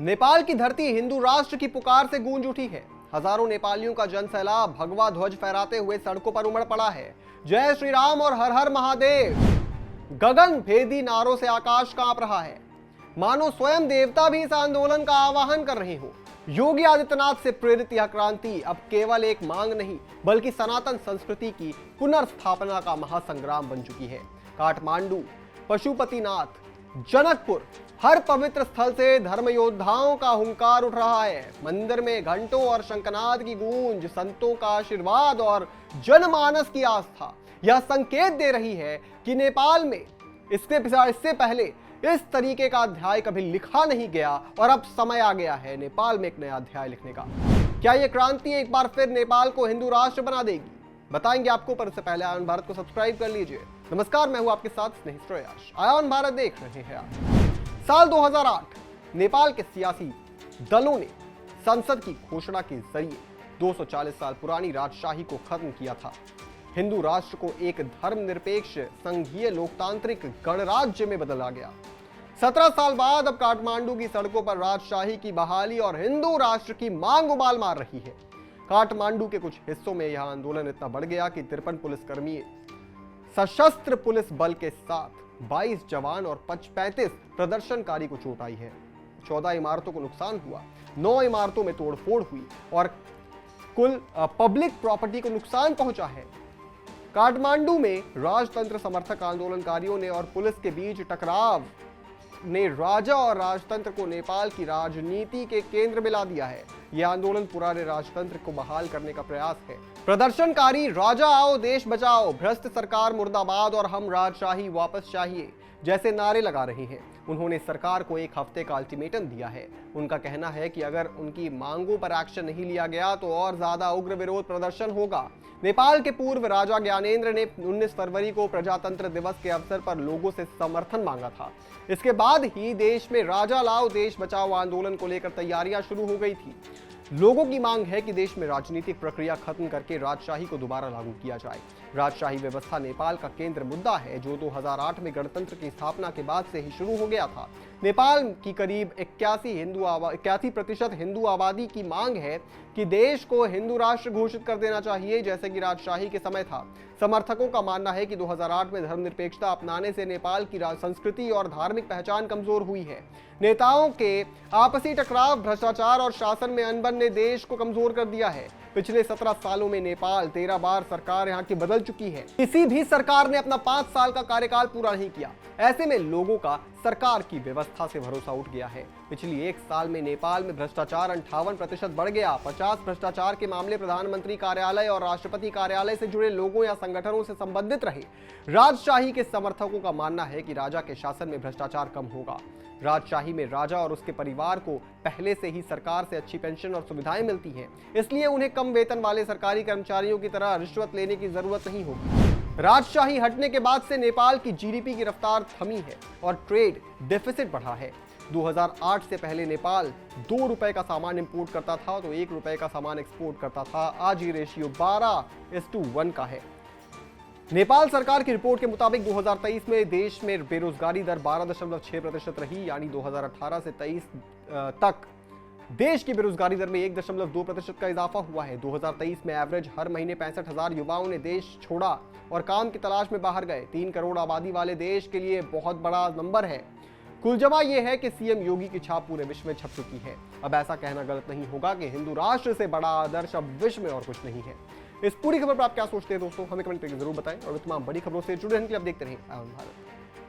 नेपाल की धरती हिंदू राष्ट्र की पुकार से गूंज उठी है। हजारों नेपालियों का जनसैलाब भगवा ध्वज फहराते हुए सड़कों पर उमड़ पड़ा है। जय श्री राम और हर हर महादेव गगन भेदी नारों से आकाश कांप रहा है। मानो स्वयं देवता भी इस आंदोलन का आह्वान कर रहे हो। योगी आदित्यनाथ से प्रेरित यह क्रांति अब केवल एक मांग नहीं बल्कि सनातन संस्कृति की पुनर्स्थापना का महासंग्राम बन चुकी है। काठमांडू, पशुपतिनाथ, जनकपुर, हर पवित्र स्थल से धर्म योद्धाओं का हुंकार उठ रहा है। मंदिर में घंटों और शंखनाद की गूंज, संतों का आशीर्वाद और जनमानस की आस्था यह संकेत दे रही है कि नेपाल में इससे पहले इस तरीके का अध्याय कभी लिखा नहीं गया और अब समय आ गया है नेपाल में एक नया अध्याय लिखने का। क्या यह क्रांति एक बार फिर नेपाल को हिंदू राष्ट्र बना देगी? बताएंगे आपको, पर इससे पहले आयन भारत को सब्सक्राइब कर लीजिए। नमस्कार, मैं हूं आपके साथ स्नेहित प्रयास। आयन भारत देख रहे हैं आप। साल 2008 नेपाल के सियासी दलों ने संसद की घोषणा के जरिए 240 साल पुरानी राजशाही को खत्म किया था। हिंदू राष्ट्र को एक धर्मनिरपेक्ष संघीय लोकतांत्रिक गणराज्य में बदला गया। 17 साल बाद अब काठमांडू की सड़कों पर राजशाही की बहाली और हिंदू राष्ट्र की मांग उबाल मार रही है। काठमांडू के कुछ हिस्सों में यह आंदोलन इतना बढ़ गया कि 53 पुलिसकर्मी, सशस्त्र पुलिस बल के साथ 22 जवान और 35 प्रदर्शनकारी को चोट आई है। 14 इमारतों को नुकसान हुआ, 9 इमारतों में तोड़फोड़ हुई और कुल पब्लिक प्रॉपर्टी को नुकसान पहुंचा है। काठमांडू में राजतंत्र समर्थक आंदोलनकारियों ने और पुलिस के बीच टकराव ने राजा और राजतंत्र को नेपाल की राजनीति के केंद्र में ला दिया है। यह आंदोलन पुराने राजतंत्र को बहाल करने का प्रयास है। प्रदर्शनकारी राजा आओ देश बचाओ, भ्रष्ट सरकार मुर्दाबाद और हम राजशाही वापस चाहिए जैसे नारे लगा रहे हैं। उन्होंने सरकार को एक हफ्ते का अल्टीमेटम दिया है। उनका कहना है कि अगर उनकी मांगों पर एक्शन नहीं लिया गया तो और ज्यादा उग्र विरोध प्रदर्शन होगा। नेपाल के पूर्व राजा ज्ञानेंद्र ने 19 फरवरी को प्रजातंत्र दिवस के अवसर पर लोगों से समर्थन मांगा था। इसके बाद ही देश में राजा लाओ देश बचाओ आंदोलन को लेकर तैयारियां शुरू हो गई थी। लोगों की मांग है कि देश में राजनीतिक प्रक्रिया खत्म करके राजशाही को दोबारा लागू किया जाए। राजशाही व्यवस्था नेपाल का केंद्र मुद्दा है जो 2008 में गणतंत्र की स्थापना के बाद से ही शुरू हो गया था। नेपाल की करीब 81% हिंदू आबादी की मांग है कि देश को हिंदू राष्ट्र घोषित कर देना चाहिए जैसे कि राजशाही के समय था। समर्थकों का मानना है कि 2008 में धर्मनिरपेक्षता अपनाने से नेपाल की संस्कृति और धार्मिक पहचान कमजोर हुई है। नेताओं के आपसी टकराव, भ्रष्टाचार और शासन में अनबन ने देश को कमजोर कर दिया है। पिछले 17 सालों में नेपाल 13 बार सरकार यहाँ की बदल चुकी है। किसी भी सरकार ने अपना 5 साल का कार्यकाल पूरा नहीं किया। ऐसे में लोगों का सरकार की व्यवस्था से भरोसा उठ गया है। पिछले 1 साल में नेपाल में भ्रष्टाचार 58% बढ़ गया। 50 भ्रष्टाचार के मामले प्रधानमंत्री कार्यालय और राष्ट्रपति कार्यालय से जुड़े लोगों या संगठनों से संबंधित रहे। राजशाही के समर्थकों का मानना है कि राजा के शासन में भ्रष्टाचार कम होगा। राजशाही में राजा और उसके परिवार को पहले से ही सरकार से अच्छी पेंशन और सुविधाएं मिलती हैं, इसलिए उन्हें कम वेतन वाले सरकारी कर्मचारियों की तरह रिश्वत लेने की जरूरत नहीं होगी। राजशाही हटने के बाद से नेपाल की जीडीपी की रफ्तार थमी है और ट्रेड डेफिसिट बढ़ा है। 2008 से पहले नेपाल 2 रुपए का सामान इंपोर्ट करता था तो 1 रुपए का सामान एक्सपोर्ट करता था। आज ये रेशियो 12:1 का है। नेपाल सरकार की रिपोर्ट के मुताबिक 2023 में देश में बेरोजगारी दर 12.6% रही, यानी 2018 से 23 तक देश की बेरोजगारी दर में 1.2% का इजाफा हुआ है। 2023 में एवरेज हर महीने 65,000 युवाओं ने देश छोड़ा और काम की तलाश में बाहर गए। 3 करोड़ आबादी वाले देश के लिए बहुत बड़ा नंबर है। कुल जमा यह है कि सीएम योगी की छाप पूरे विश्व में छप चुकी है। अब ऐसा कहना गलत नहीं होगा कि हिंदू राष्ट्र से बड़ा आदर्श अब विश्व में और कुछ नहीं है। इस पूरी खबर पर आप क्या सोचते हैं दोस्तों, हमें कमेंट करके जरूर बताएं और तमाम बड़ी खबरों से जुड़े रहने के लिए आप देखते रहें आयन भारत।